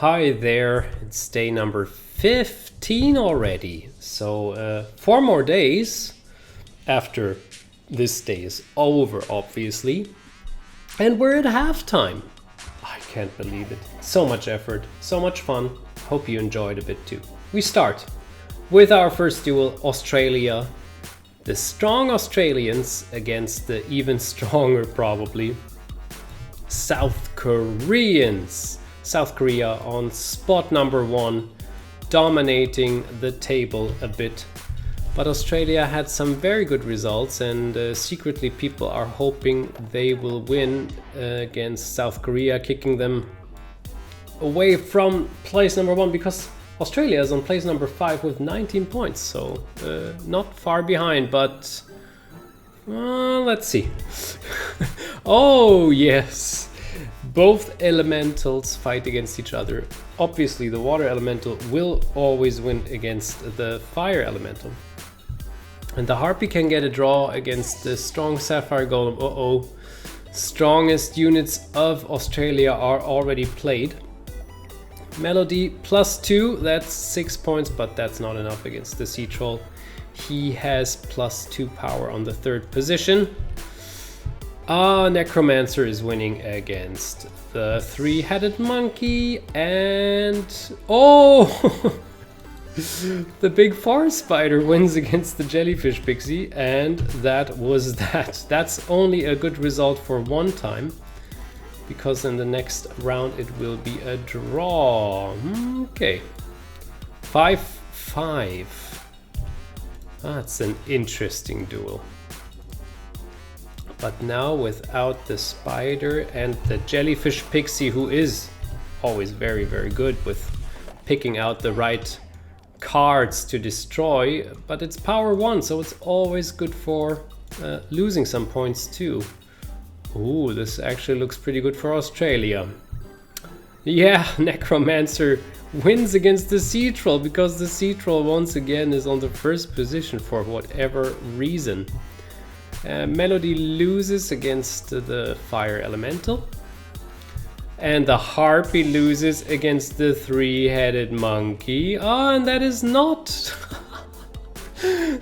Hi there, it's day number 15 already. So 4 more days after this day is over, obviously. And we're at halftime. I can't believe it. So much effort, so much fun. Hope you enjoyed a bit too. We start with our first duel, Australia. The strong Australians against the even stronger, probably, South Koreans. South Korea on spot number 1, dominating the table a bit. But Australia had some very good results, and secretly people are hoping they will win against South Korea, kicking them away from place number 1, because Australia is on place number 5 with 19 points, so not far behind, but let's see. Oh yes, both elementals fight against each other. Obviously the water elemental will always win against the fire elemental. And the Harpy can get a draw against the strong Sapphire Golem. Uh-oh. Strongest units of Australia are already played. Melody +2, that's 6 points, but that's not enough against the Sea Troll. He has +2 power on the 3rd position. Necromancer is winning against the 3-headed monkey, and the big forest spider wins against the jellyfish pixie, and that was that. That's only a good result for one time, because in the next round it will be a draw. Okay, 5-5. That's an interesting duel. But now without the spider and the jellyfish pixie, who is always very, very good with picking out the right cards to destroy, but it's power 1, so it's always good for losing some points too. Ooh, this actually looks pretty good for Australia. Yeah, Necromancer wins against the Sea Troll, because the Sea Troll once again is on the 1st position for whatever reason. Melody loses against the Fire Elemental. And the Harpy loses against the 3-headed monkey. And that is not...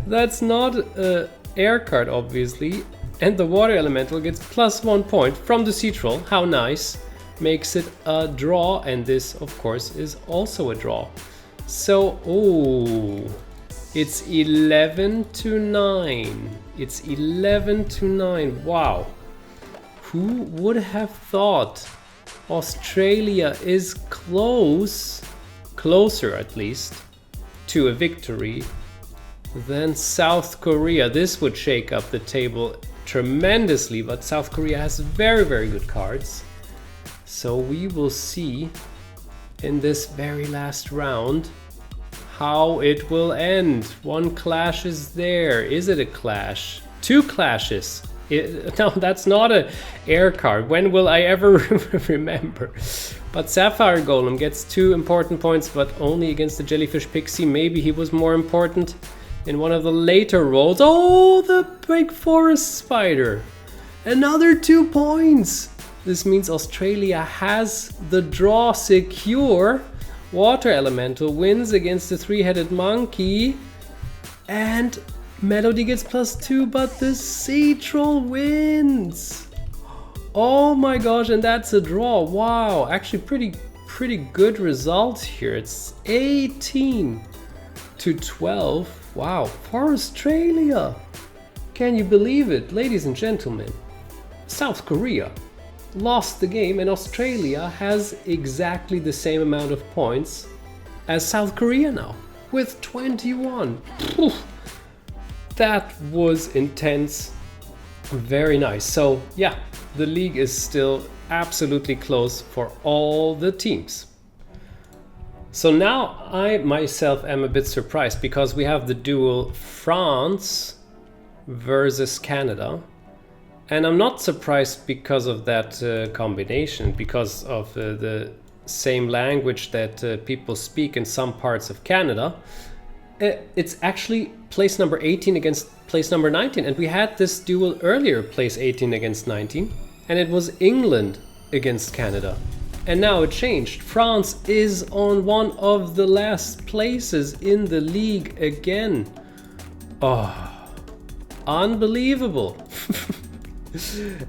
that's not an air card, obviously. And the Water Elemental gets +1 point from the Sea Troll. How nice. Makes it a draw, and this, of course, is also a draw. So, it's 11-9. It's 11-9. Wow. Who would have thought Australia is closer at least, to a victory than South Korea? This would shake up the table tremendously, but South Korea has very, very good cards. So we will see in this very last round how it will end. 1 clash is there. Is it a clash? 2 clashes. No, that's not an air card. When will I ever remember? But Sapphire Golem gets 2 important points, but only against the Jellyfish Pixie. Maybe he was more important in one of the later rolls. Oh, the big forest spider. Another 2 points. This means Australia has the draw secure. Water Elemental wins against the 3-headed monkey, and Melody gets +2, but the Sea Troll wins. Oh my gosh, and that's a draw. Wow, actually pretty good result here. It's 18-12. Wow, for Australia. Can you believe it, ladies and gentlemen? South Korea lost the game, and Australia has exactly the same amount of points as South Korea now, with 21. That was intense. Very nice. So yeah, the league is still absolutely close for all the teams. So now I myself am a bit surprised, because we have the duel France versus Canada. And I'm not surprised because of that combination, because of the same language that people speak in some parts of Canada. It's actually place number 18 against place number 19, and we had this duel earlier, place 18 against 19, and it was England against Canada. And now it changed. France is on one of the last places in the league again. Oh, unbelievable.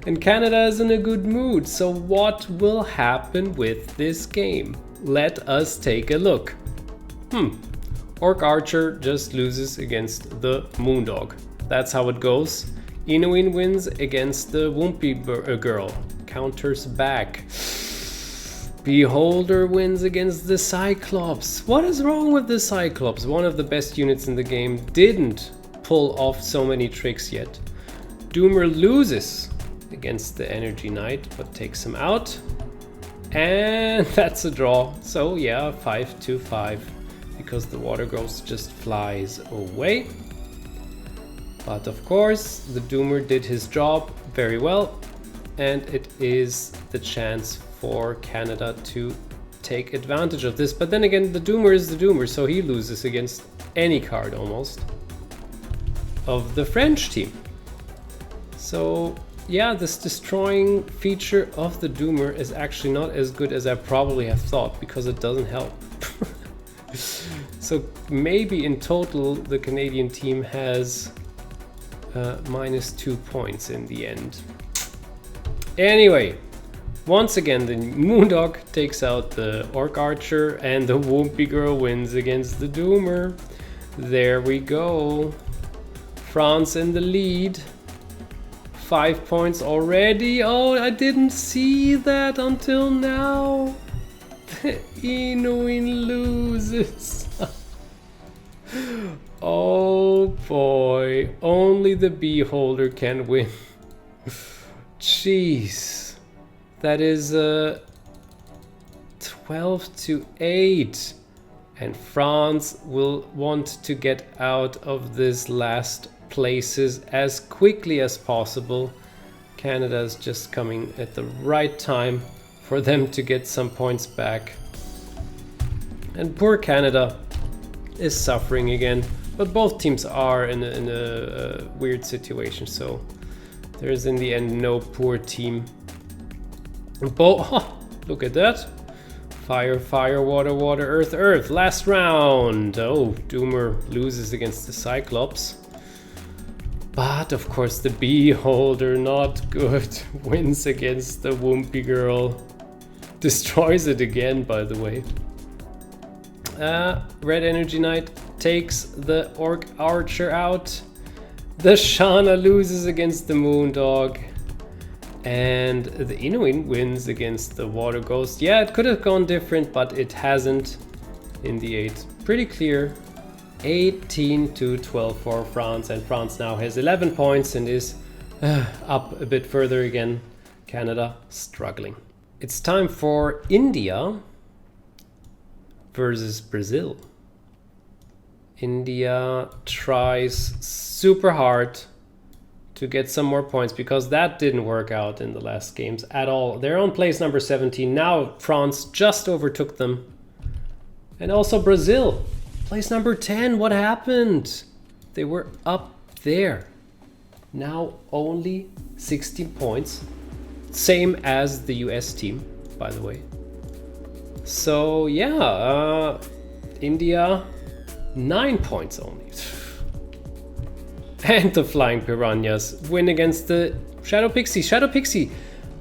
And Canada is in a good mood. So what will happen with this game? Let us take a look. Orc Archer just loses against the Moondog. That's how it goes. Inuin wins against the Wimpy Girl. Counters back. Beholder wins against the Cyclops. What is wrong with the Cyclops? One of the best units in the game didn't pull off so many tricks yet. Doomer loses against the Energy Knight, but takes him out. And that's a draw. So yeah, 5-5. Because the Water Ghost just flies away. But of course, the Doomer did his job very well. And it is the chance for Canada to take advantage of this. But then again, the Doomer is the Doomer, so he loses against any card almost of the French team. So yeah, this destroying feature of the Doomer is actually not as good as I probably have thought, because it doesn't help. So maybe in total the Canadian team has -2 points in the end. Anyway, once again the Moondog takes out the Orc Archer and the Wimpy Girl wins against the Doomer. There we go. France in the lead. 5 points already. Oh, I didn't see that until now. Inuin loses. Oh boy, only the Beholder can win. Jeez, that is 12-8, and France will want to get out of this last places as quickly as possible. Canada is just coming at the right time for them to get some points back. And poor Canada is suffering again, but both teams are in a weird situation, so there is in the end no poor team. Look at that. Fire, fire, water, water, earth, earth. Last round. Oh, Doomer loses against the Cyclops. But of course the Beholder, not good, wins against the Wimpy Girl. Destroys it again, by the way. Red Energy Knight takes the Orc Archer out. The Shana loses against the Moondog. And the Inuin wins against the Water Ghost. Yeah, it could have gone different, but it hasn't in the 8. Pretty clear. 18-12 for France, and France now has 11 points and is up a bit further again. Canada struggling. It's time for India versus Brazil. India tries super hard to get some more points, because that didn't work out in the last games at all. They're on place number 17. Now France just overtook them. And also Brazil, place number 10. What happened? They were up there. Now only 16 points. Same as the US team, by the way. So yeah, India 9 points only. And the Flying Piranhas win against the Shadow Pixie. Shadow Pixie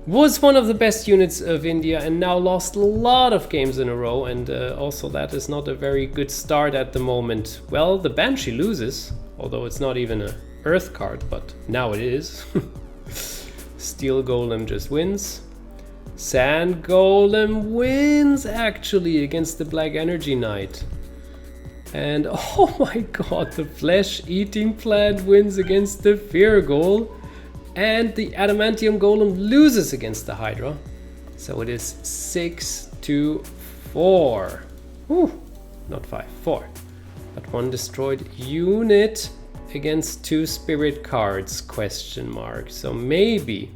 was one of the best units of India and now lost a lot of games in a row, and also that is not a very good start at the moment. Well, the Banshee loses, although it's not even a Earth card, but now it is. Steel Golem just wins. Sand Golem wins actually against the Black Energy Knight. And oh my god, the Flesh-Eating Plant wins against the Fear Golem. And the Adamantium Golem loses against the Hydra. So it is 6-4. Whew, not 5, 4. But one destroyed unit against 2 spirit cards, question mark. So maybe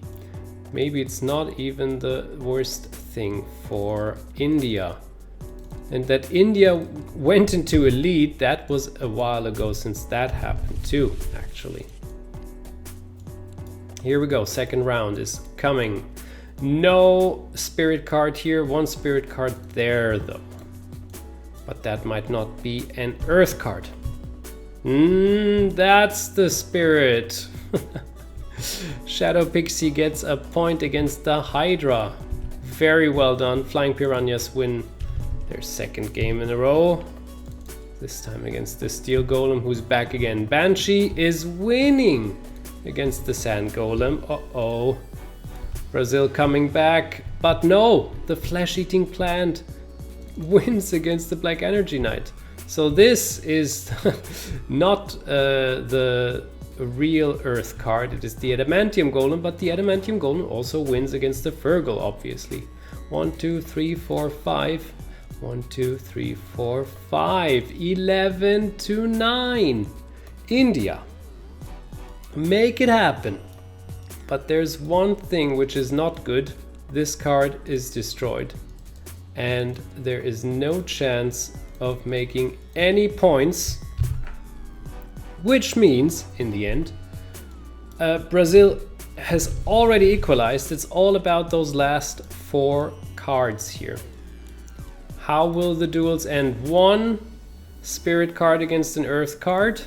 it's not even the worst thing for India. And that India went into a lead, that was a while ago since that happened too, actually. Here we go, second round is coming. No spirit card here, one spirit card there though. But that might not be an earth card. That's the spirit. Shadow Pixie gets a point against the Hydra. Very well done. Flying Piranhas win their second game in a row. This time against the Steel Golem, who's back again. Banshee is winning against the Sand Golem. Uh-oh. Brazil coming back. But no, the Flesh-Eating Plant wins against the Black Energy Knight. So this is not the real Earth card. It is the Adamantium Golem, but the Adamantium Golem also wins against the Fergal, obviously. 1, 2, 3, 4, 5. 1, 2, 3, 4, 5. 11 to 9. India. Make it happen. But there's one thing which is not good. This card is destroyed. And there is no chance of making any points. Which means, in the end, Brazil has already equalized. It's all about those last 4 cards here. How will the duels end? 1 spirit card against an earth card.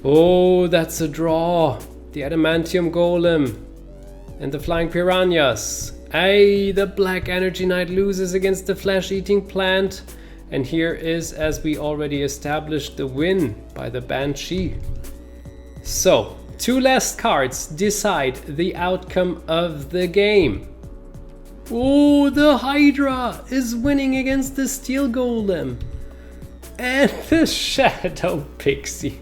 Oh, that's a draw. The Adamantium Golem and the Flying Piranhas. Hey, the Black Energy Knight loses against the Flesh-Eating Plant. And here is, as we already established, the win by the Banshee. So, 2 last cards decide the outcome of the game. Oh, the Hydra is winning against the Steel Golem. And the Shadow Pixie.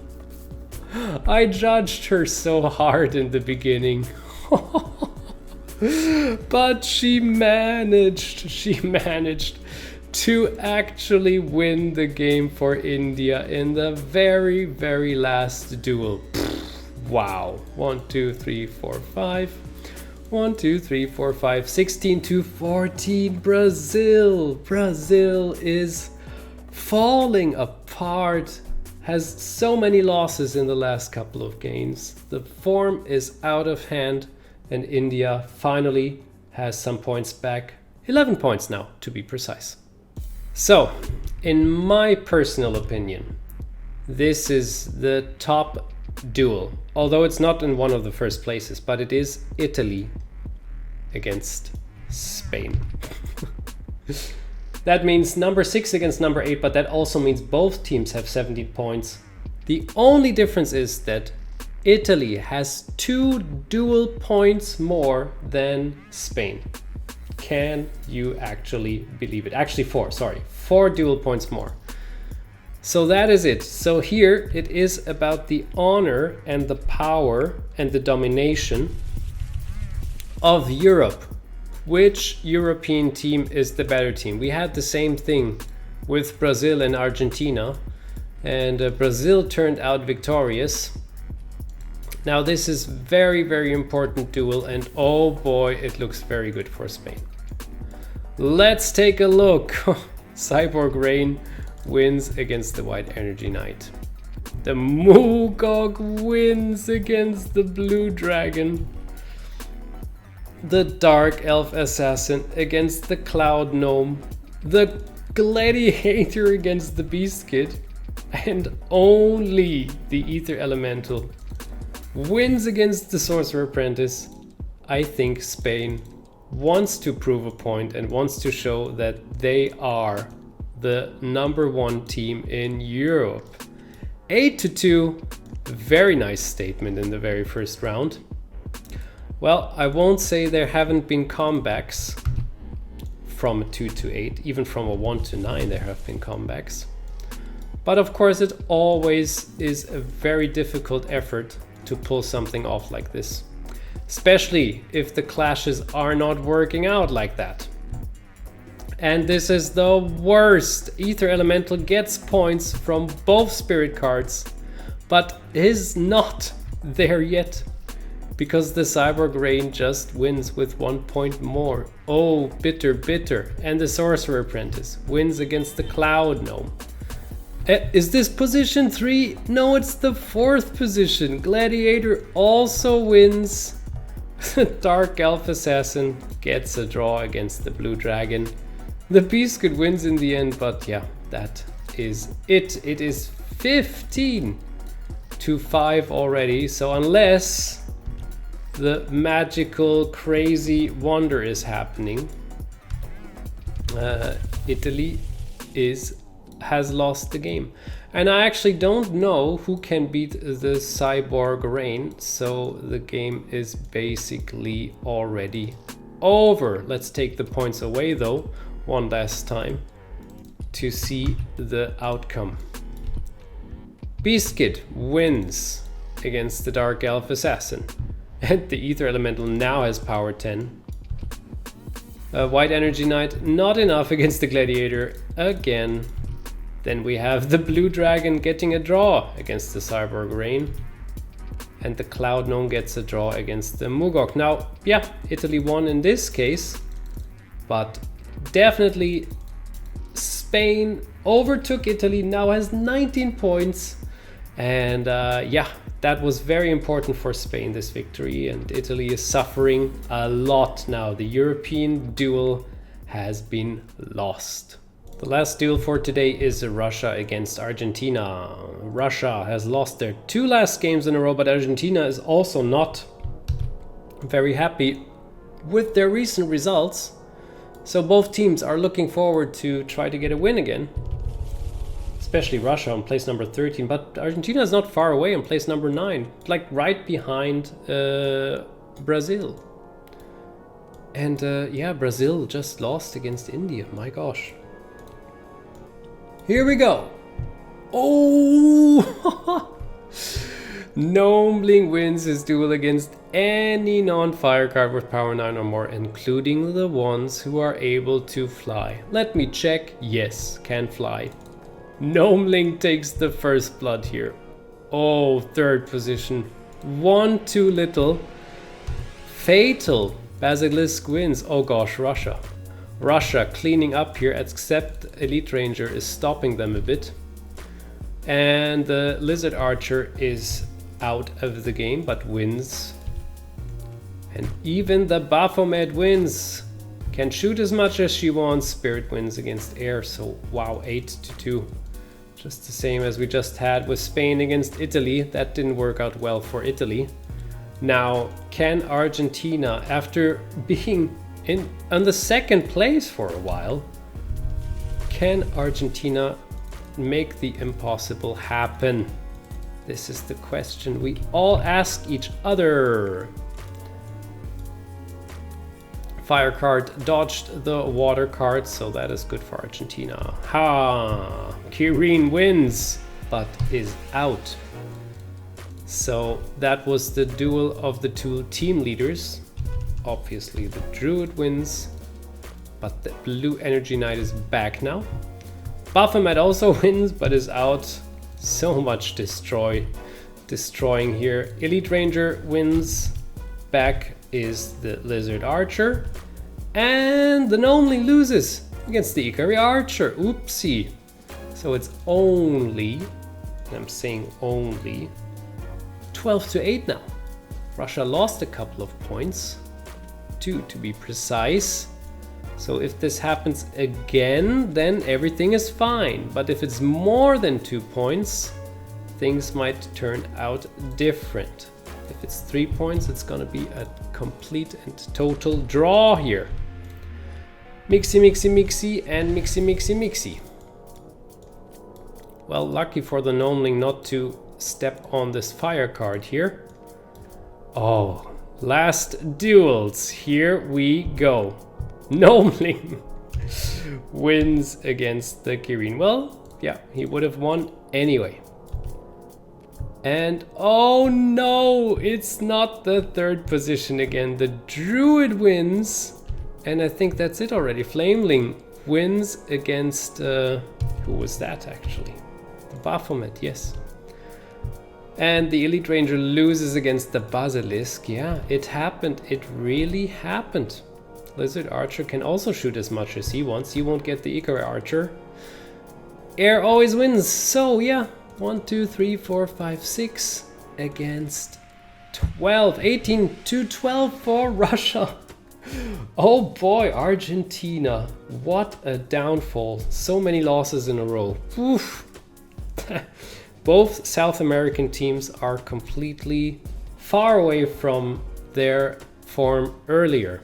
I judged her so hard in the beginning. But she managed to actually win the game for India in the very, very last duel. Wow. 1, 2, 3, 4, 5. 1, 2, 3, 4, 5. 16 to 14. Brazil is falling apart. Has so many losses in the last couple of games. The form is out of hand, and India finally has some points back. 11 points now, to be precise. So, in my personal opinion, this is the top duel. Although it's not in one of the first places, but it is Italy against Spain. That means number 6 against number 8, but that also means both teams have 17 points. The only difference is that Italy has 2 dual points more than Spain. Can you actually believe it? Actually 4, sorry. 4 dual points more. So that is it. So here it is about the honor and the power and the domination of Europe. Which European team is the better team? We had the same thing with Brazil and Argentina, and Brazil turned out victorious. Now this is very, very important duel, and oh boy, it looks very good for Spain. Let's take a look. Cyborg Rain wins against the White Energy Knight. The Moogog wins against the Blue Dragon. The Dark Elf Assassin against the Cloud Gnome. The Gladiator against the Beast Kid. And only the Ether Elemental wins against the Sorcerer Apprentice. I think Spain wants to prove a point and wants to show that they are the number 1 team in Europe. 8-2, very nice statement in the very first round. Well, I won't say there haven't been comebacks from a 2-8, even from a 1-9 there have been comebacks. But of course it always is a very difficult effort to pull something off like this. Especially if the clashes are not working out like that. And this is the worst. Ether Elemental gets points from both spirit cards, but is not there yet. Because the Cyborg Rain just wins with 1 point more. Oh, bitter, bitter. And the Sorcerer Apprentice wins against the Cloud Gnome. Is this position 3? No, it's the 4th position. Gladiator also wins Dark Elf Assassin gets a draw against the Blue Dragon. The Beastgood wins in the end, but yeah, that is it. It is 15-5 already, so unless the magical crazy wonder is happening, Italy has lost the game. And I actually don't know who can beat the Cyborg Rain, so the game is basically already over. Let's take the points away though, one last time, to see the outcome. Beastkid wins against the Dark Elf Assassin, and the Ether Elemental now has power 10. White Energy Knight, not enough against the Gladiator again. Then we have the Blue Dragon getting a draw against the Cyborg Rain. And the Cloud Gnome gets a draw against the Mugok. Now, yeah, Italy won in this case. But definitely Spain overtook Italy, now has 19 points. And yeah, that was very important for Spain, this victory. And Italy is suffering a lot now. The European duel has been lost. The last duel for today is Russia against Argentina. Russia has lost their 2 last games in a row, but Argentina is also not very happy with their recent results. So both teams are looking forward to try to get a win again. Especially Russia on place number 13, but Argentina is not far away on place number 9, like right behind Brazil. And yeah, Brazil just lost against India, my gosh. Here we go. Oh! Gnomeling wins his duel against any non-fire card with power 9 or more, including the ones who are able to fly. Let me check. Yes, can fly. Gnomeling takes the first blood here. Oh, 3rd position. 1 too little. Fatal. Basilisk wins. Oh gosh, Russia. Russia cleaning up here, except Elite Ranger is stopping them a bit. And the Lizard Archer is out of the game, but wins. And even the Baphomet wins. Can shoot as much as she wants. Spirit wins against Air, so wow, 8-2. Just the same as we just had with Spain against Italy. That didn't work out well for Italy. Now, can Argentina, after being on the 2nd place for a while, can Argentina make the impossible happen? This is the question we all ask each other. Fire card dodged the water card, so that is good for Argentina. Ha! Kirin wins, but is out. So that was the duel of the 2 team leaders. Obviously the Druid wins, but the Blue Energy Knight is back now. Baphomet also wins, but is out. So much destroying here. Elite Ranger wins. Back is the Lizard Archer. And the Gnomeling loses against the Ikari Archer. Oopsie. So it's only, and I'm saying only, 12-8 now. Russia lost a couple of points. 2 to be precise. So if this happens again, then everything is fine. But if it's more than 2 points, things might turn out different. If it's 3 points, it's gonna be a complete and total draw here. Mixy, mixy, mixy, and mixy, mixy, mixy. Well, lucky for the Gnomeling not to step on this fire card here. Oh, last duels. Here we go. Gnomeling wins against the Kirin. Well, yeah, he would have won anyway. And oh no, it's not the 3rd position again. The Druid wins. And I think that's it already. Flameling wins against, who was that actually? The Baphomet, yes. And the Elite Ranger loses against the Basilisk. Yeah, it happened. It really happened. Lizard Archer can also shoot as much as he wants. He won't get the Ikari Archer. Air always wins. So yeah, 1, 2, 3, 4, 5, 6 against 18-12 for Russia. Oh boy, Argentina. What a downfall. So many losses in a row. Oof. Both South American teams are completely far away from their form earlier.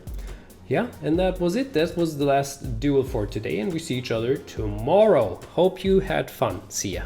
Yeah, and that was it. That was the last duel for today, and we see each other tomorrow. Hope you had fun. See ya.